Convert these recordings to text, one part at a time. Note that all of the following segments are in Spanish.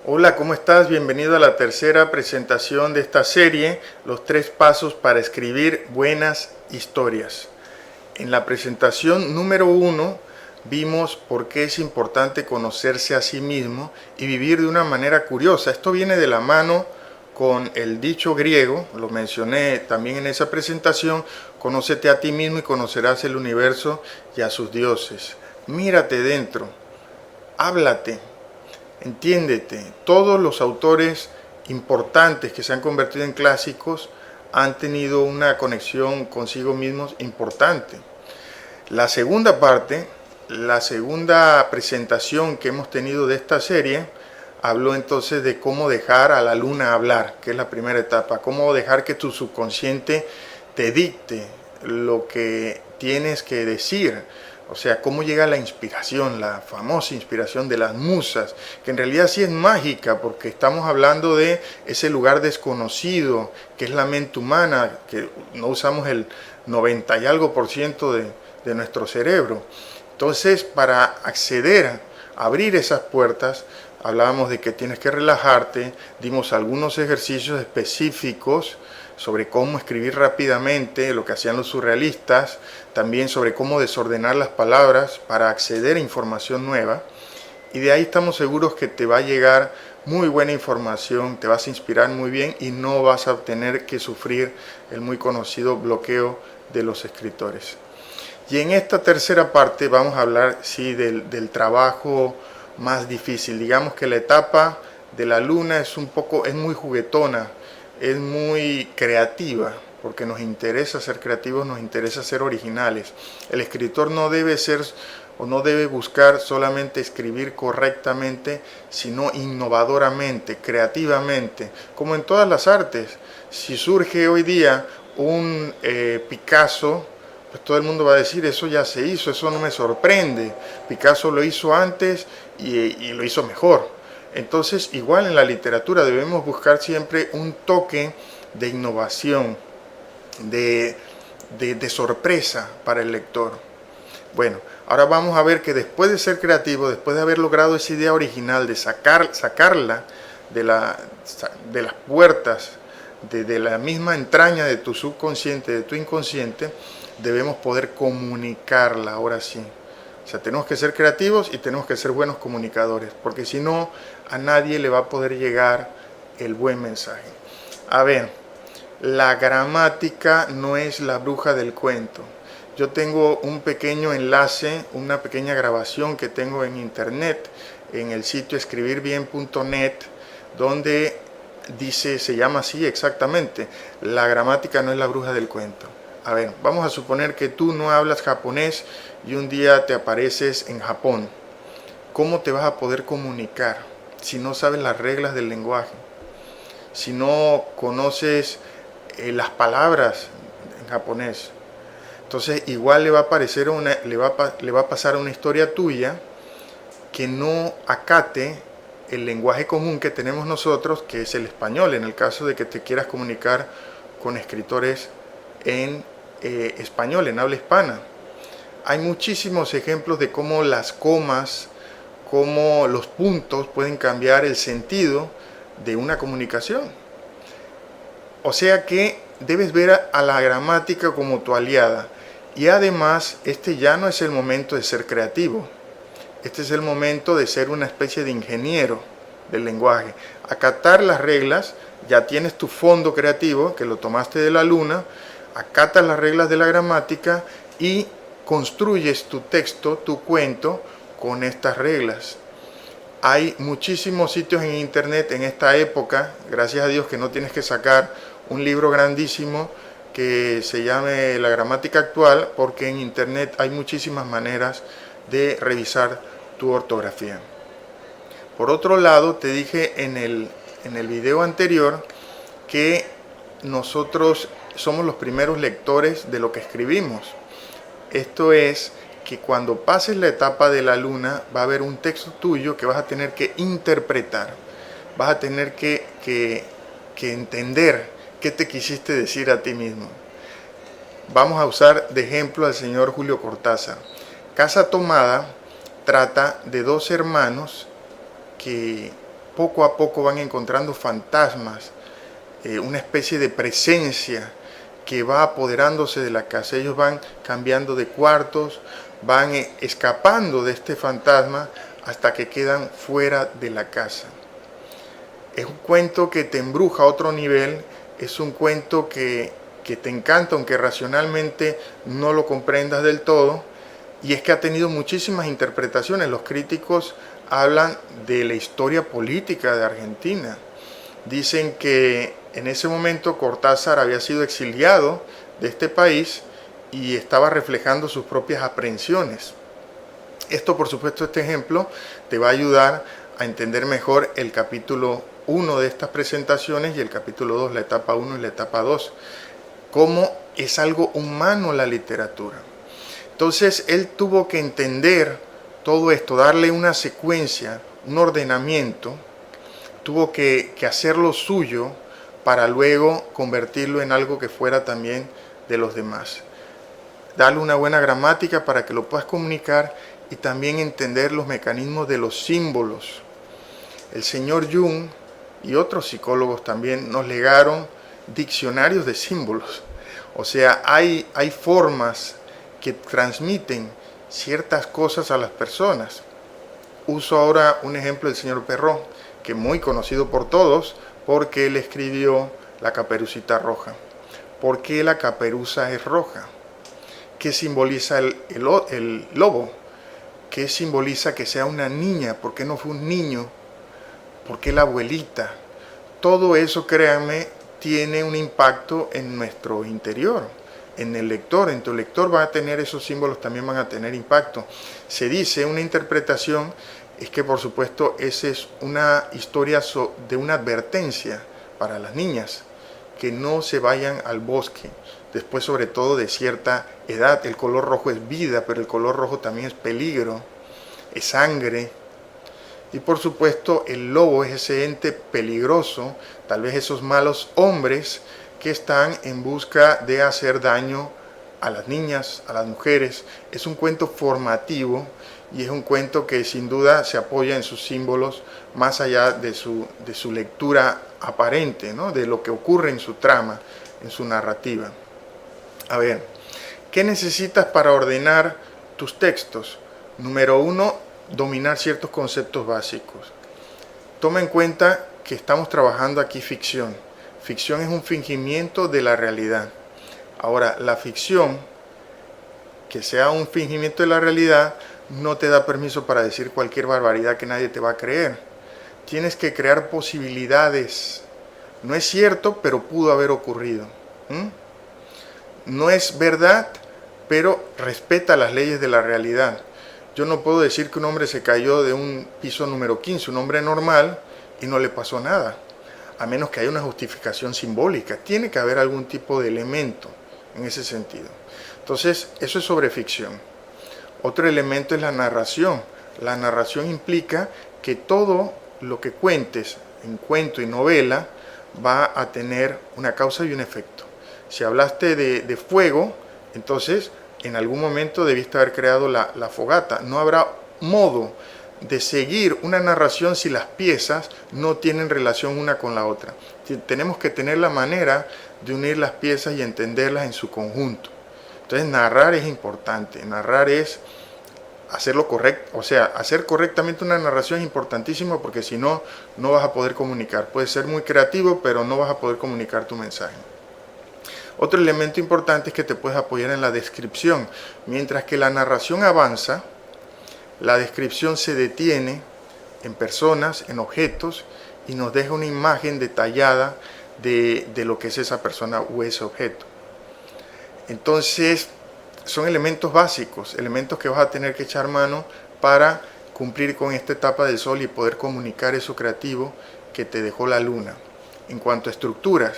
Hola, ¿cómo estás? Bienvenido a la tercera presentación de esta serie, Los 3 pasos para escribir buenas historias. En la presentación número 1 vimos por qué es importante conocerse a sí mismo y vivir de una manera curiosa. Esto viene de la mano con el dicho griego, lo mencioné también en esa presentación: conócete a ti mismo y conocerás el universo y a sus dioses. Mírate dentro, háblate. Entiéndete, todos los autores importantes que se han convertido en clásicos han tenido una conexión consigo mismos importante. La segunda parte, la segunda presentación que hemos tenido de esta serie, habló entonces de cómo dejar a la luna hablar, que es la primera etapa, cómo dejar que tu subconsciente te dicte lo que tienes que decir. O sea, cómo llega la inspiración, la famosa inspiración de las musas, que en realidad sí es mágica, porque estamos hablando de ese lugar desconocido, que es la mente humana, que no usamos el 90 y algo por ciento de nuestro cerebro. Entonces, para acceder a abrir esas puertas, hablábamos de que tienes que relajarte, dimos algunos ejercicios específicos sobre cómo escribir rápidamente, lo que hacían los surrealistas, también sobre cómo desordenar las palabras para acceder a información nueva. Y de ahí estamos seguros que te va a llegar muy buena información, te vas a inspirar muy bien y no vas a tener que sufrir el muy conocido bloqueo de los escritores. Y en esta tercera parte vamos a hablar del trabajo más difícil. Digamos que la etapa de la luna es muy juguetona, es muy creativa, porque nos interesa ser creativos, nos interesa ser originales. El escritor no debe ser o no debe buscar solamente escribir correctamente, sino innovadoramente, creativamente, como en todas las artes. Si surge hoy día un Picasso, pues todo el mundo va a decir: eso ya se hizo, eso no me sorprende, Picasso lo hizo antes y lo hizo mejor. Entonces, igual en la literatura debemos buscar siempre un toque de innovación, de sorpresa para el lector. Bueno, ahora vamos a ver que después de ser creativo, después de haber logrado esa idea original, de sacarla de las puertas, de la misma entraña de tu subconsciente, de tu inconsciente, debemos poder comunicarla ahora sí. O sea, tenemos que ser creativos y tenemos que ser buenos comunicadores, porque si no, a nadie le va a poder llegar el buen mensaje. A ver, la gramática no es la bruja del cuento. Yo tengo un pequeño enlace, una pequeña grabación que tengo en internet, en el sitio escribirbien.net, donde dice, se llama así exactamente: la gramática no es la bruja del cuento. A ver, vamos a suponer que tú no hablas japonés y un día te apareces en Japón. ¿Cómo te vas a poder comunicar si no sabes las reglas del lenguaje? Si no conoces las palabras en japonés. Entonces igual le va a pasar una historia tuya que no acate el lenguaje común que tenemos nosotros, que es el español, en el caso de que te quieras comunicar con escritores en español, en habla hispana. Hay muchísimos ejemplos de cómo las comas, cómo los puntos pueden cambiar el sentido de una comunicación. O sea que debes ver a la gramática como tu aliada. Y además, este ya no es el momento de ser creativo. Este es el momento de ser una especie de ingeniero del lenguaje. Acatar las reglas, ya tienes tu fondo creativo, que lo tomaste de la luna, acatas las reglas de la gramática y construyes tu texto, tu cuento, con estas reglas. Hay muchísimos sitios en internet en esta época, gracias a Dios que no tienes que sacar un libro grandísimo que se llame La gramática actual, porque en internet hay muchísimas maneras de revisar tu ortografía. Por otro lado, te dije en el video anterior que nosotros somos los primeros lectores de lo que escribimos. Esto es que cuando pases la etapa de la luna va a haber un texto tuyo que vas a tener que interpretar, vas a tener que entender qué te quisiste decir a ti mismo. Vamos a usar de ejemplo al señor Julio Cortázar. Casa Tomada trata de dos hermanos que poco a poco van encontrando fantasmas, una especie de presencia que va apoderándose de la casa. Ellos van cambiando de cuartos, van escapando de este fantasma hasta que quedan fuera de la casa. Es un cuento que te embruja a otro nivel, es un cuento que te encanta, aunque racionalmente no lo comprendas del todo, y es que ha tenido muchísimas interpretaciones. Los críticos hablan de la historia política de Argentina. Dicen que en ese momento Cortázar había sido exiliado de este país y estaba reflejando sus propias aprehensiones. Esto, por supuesto, este ejemplo te va a ayudar a entender mejor el capítulo 1 de estas presentaciones y el capítulo 2, la etapa 1 y la etapa 2. Cómo es algo humano la literatura. Entonces, él tuvo que entender todo esto, darle una secuencia, un ordenamiento, tuvo que hacerlo suyo para luego convertirlo en algo que fuera también de los demás. Darle una buena gramática para que lo puedas comunicar y también entender los mecanismos de los símbolos. El señor Jung y otros psicólogos también nos legaron diccionarios de símbolos. O sea, hay formas que transmiten ciertas cosas a las personas. Uso ahora un ejemplo del señor Perrault, que es muy conocido por todos, porque él escribió La Caperucita Roja. ¿Por qué la caperuza es roja? ¿Qué simboliza el lobo? ¿Qué simboliza que sea una niña? ¿Por qué no fue un niño? ¿Por qué la abuelita? Todo eso, créanme, tiene un impacto en nuestro interior, en el lector. En tu lector va a tener esos símbolos, también van a tener impacto. Se dice, una interpretación, es que por supuesto esa es una historia de una advertencia para las niñas, que no se vayan al bosque, después sobre todo de cierta edad. El color rojo es vida, pero el color rojo también es peligro, es sangre. Y por supuesto el lobo es ese ente peligroso, tal vez esos malos hombres que están en busca de hacer daño a las niñas, a las mujeres. Es un cuento formativo y es un cuento que sin duda se apoya en sus símbolos más allá de su lectura aparente, ¿no? De lo que ocurre en su trama, en su narrativa. A ver, ¿qué necesitas para ordenar tus textos? Número 1, dominar ciertos conceptos básicos. Toma en cuenta que estamos trabajando aquí ficción. Ficción es un fingimiento de la realidad. Ahora, la ficción, que sea un fingimiento de la realidad, no te da permiso para decir cualquier barbaridad que nadie te va a creer. Tienes que crear posibilidades. No es cierto, pero pudo haber ocurrido. No es verdad, pero respeta las leyes de la realidad. Yo no puedo decir que un hombre se cayó de un piso número 15, un hombre normal, y no le pasó nada, a menos que haya una justificación simbólica. Tiene que haber algún tipo de elemento en ese sentido. Entonces, eso es sobre ficción. Otro elemento es la narración. La narración implica que todo lo que cuentes en cuento y novela va a tener una causa y un efecto. Si hablaste de fuego, entonces en algún momento debiste haber creado la fogata. No habrá modo de seguir una narración si las piezas no tienen relación una con la otra. Tenemos que tener la manera de unir las piezas y entenderlas en su conjunto. Entonces narrar es importante, narrar es hacerlo correcto, o sea, hacer correctamente una narración es importantísimo, porque si no, no vas a poder comunicar. Puedes ser muy creativo, pero no vas a poder comunicar tu mensaje. Otro elemento importante es que te puedes apoyar en la descripción. Mientras que la narración avanza, la descripción se detiene en personas, en objetos, y nos deja una imagen detallada de lo que es esa persona o ese objeto. Entonces, son elementos básicos, elementos que vas a tener que echar mano para cumplir con esta etapa del sol y poder comunicar eso creativo que te dejó la luna. En cuanto a estructuras,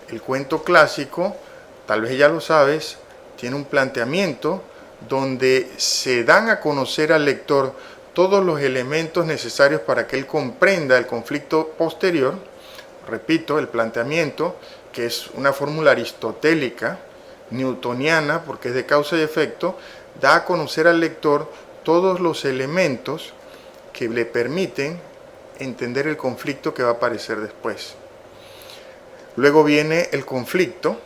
el cuento clásico, tal vez ya lo sabes, tiene un planteamiento donde se dan a conocer al lector todos los elementos necesarios para que él comprenda el conflicto posterior. Repito, el planteamiento, que es una fórmula aristotélica, newtoniana, porque es de causa y efecto, da a conocer al lector todos los elementos que le permiten entender el conflicto que va a aparecer después. Luego viene el conflicto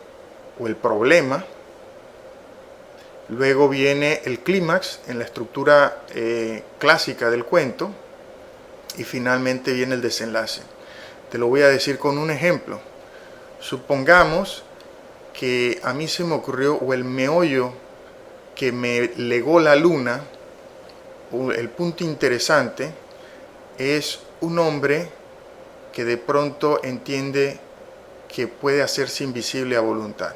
o el problema. Luego viene el clímax en la estructura clásica del cuento. Y finalmente viene el desenlace. Te lo voy a decir con un ejemplo. Supongamos que a mí se me ocurrió, o el meollo que me legó la luna, el punto interesante, es un hombre que de pronto entiende que puede hacerse invisible a voluntad.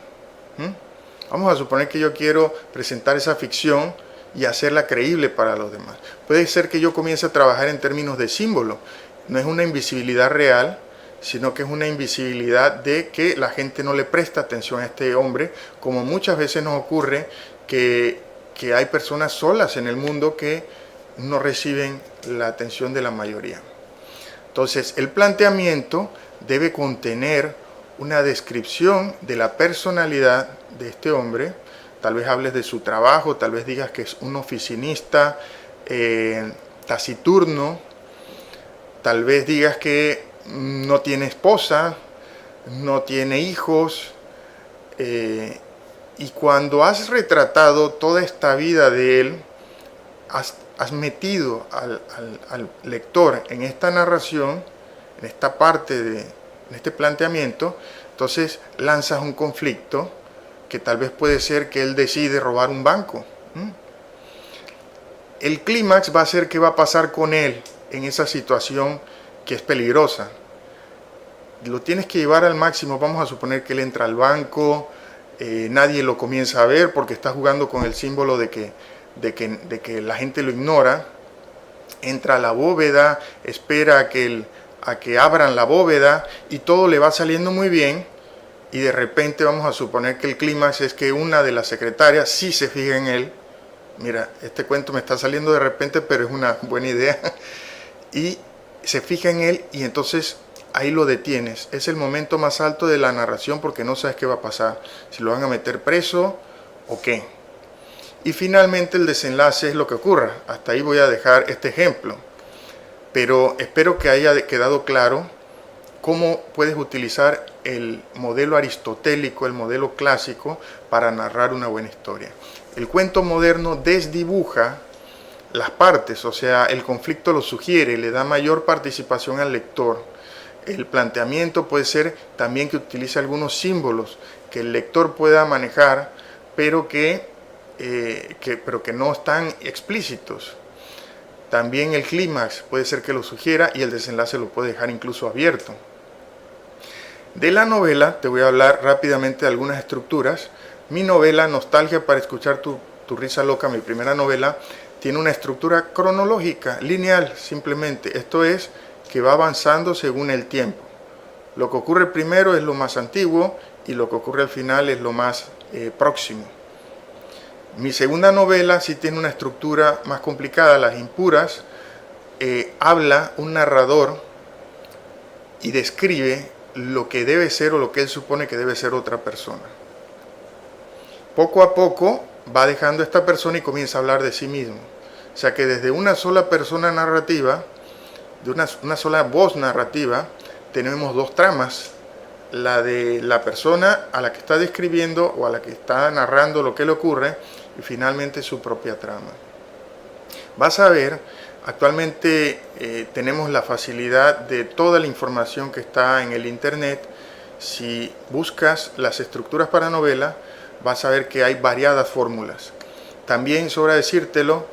Vamos a suponer que yo quiero presentar esa ficción y hacerla creíble para los demás. Puede ser que yo comience a trabajar en términos de símbolo. No es una invisibilidad real, sino que es una invisibilidad de que la gente no le presta atención a este hombre, como muchas veces nos ocurre que hay personas solas en el mundo que no reciben la atención de la mayoría. Entonces, el planteamiento debe contener una descripción de la personalidad de este hombre. Tal vez hables de su trabajo, tal vez digas que es un oficinista taciturno, tal vez digas que no tiene esposa, no tiene hijos, y cuando has retratado toda esta vida de él, has metido al lector en esta narración, en esta parte en este planteamiento, entonces lanzas un conflicto que tal vez puede ser que él decide robar un banco. El clímax va a ser qué va a pasar con él en esa situación que es peligrosa. Lo tienes que llevar al máximo. Vamos a suponer que él entra al banco, nadie lo comienza a ver porque está jugando con el símbolo de que la gente lo ignora. Entra a la bóveda, espera a que abran la bóveda y todo le va saliendo muy bien. Y de repente vamos a suponer que el clímax es que una de las secretarias sí se fija en él. Mira, este cuento me está saliendo de repente, pero es una buena idea. Y se fija en él y entonces ahí lo detienes. Es el momento más alto de la narración porque no sabes qué va a pasar. Si lo van a meter preso o qué. Y finalmente el desenlace es lo que ocurra. Hasta ahí voy a dejar este ejemplo. Pero espero que haya quedado claro cómo puedes utilizar el modelo aristotélico, el modelo clásico, para narrar una buena historia. El cuento moderno desdibuja las partes, o sea, el conflicto lo sugiere, le da mayor participación al lector. El planteamiento puede ser también que utilice algunos símbolos que el lector pueda manejar, pero que no están explícitos. También el clímax puede ser que lo sugiera y el desenlace lo puede dejar incluso abierto. De la novela te voy a hablar rápidamente de algunas estructuras. Mi novela, Nostalgia para escuchar tu risa loca, mi primera novela, tiene una estructura cronológica, lineal simplemente. Esto es que va avanzando según el tiempo. Lo que ocurre primero es lo más antiguo y lo que ocurre al final es lo más próximo. Mi segunda novela sí tiene una estructura más complicada, Las Impuras. Habla un narrador y describe lo que debe ser o lo que él supone que debe ser otra persona. Poco a poco va dejando a esta persona y comienza a hablar de sí mismo. O sea que desde una sola persona narrativa, de una sola voz narrativa, tenemos dos tramas. La de la persona a la que está describiendo o a la que está narrando lo que le ocurre y finalmente su propia trama. Vas a ver, actualmente tenemos la facilidad de toda la información que está en el internet. Si buscas las estructuras para novela, vas a ver que hay variadas fórmulas. También, sobra decírtelo,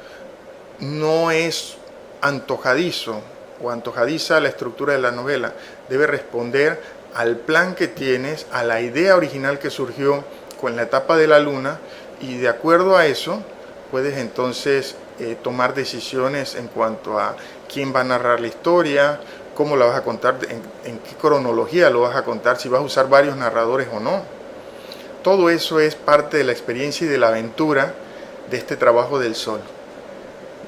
no es antojadizo o antojadiza la estructura de la novela. Debe responder al plan que tienes, a la idea original que surgió con la etapa de la luna, y de acuerdo a eso puedes entonces tomar decisiones en cuanto a quién va a narrar la historia, cómo la vas a contar, en qué cronología lo vas a contar, si vas a usar varios narradores o no. Todo eso es parte de la experiencia y de la aventura de este trabajo del sol.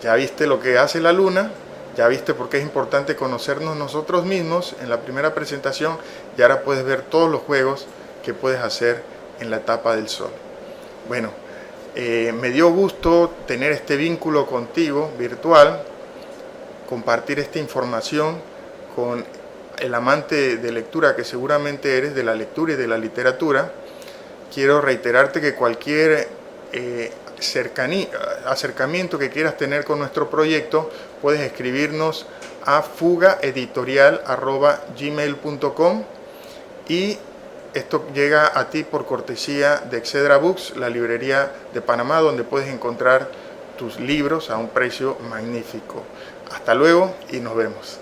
Ya viste lo que hace la luna, ya viste por qué es importante conocernos nosotros mismos en la primera presentación, y ahora puedes ver todos los juegos que puedes hacer en la etapa del sol. Bueno, me dio gusto tener este vínculo contigo virtual, compartir esta información con el amante de lectura que seguramente eres, de la lectura y de la literatura, quiero reiterarte que cualquier acercamiento que quieras tener con nuestro proyecto, puedes escribirnos a fugaeditorial@gmail.com, y esto llega a ti por cortesía de Excedra Books, la librería de Panamá, donde puedes encontrar tus libros a un precio magnífico. Hasta luego y nos vemos.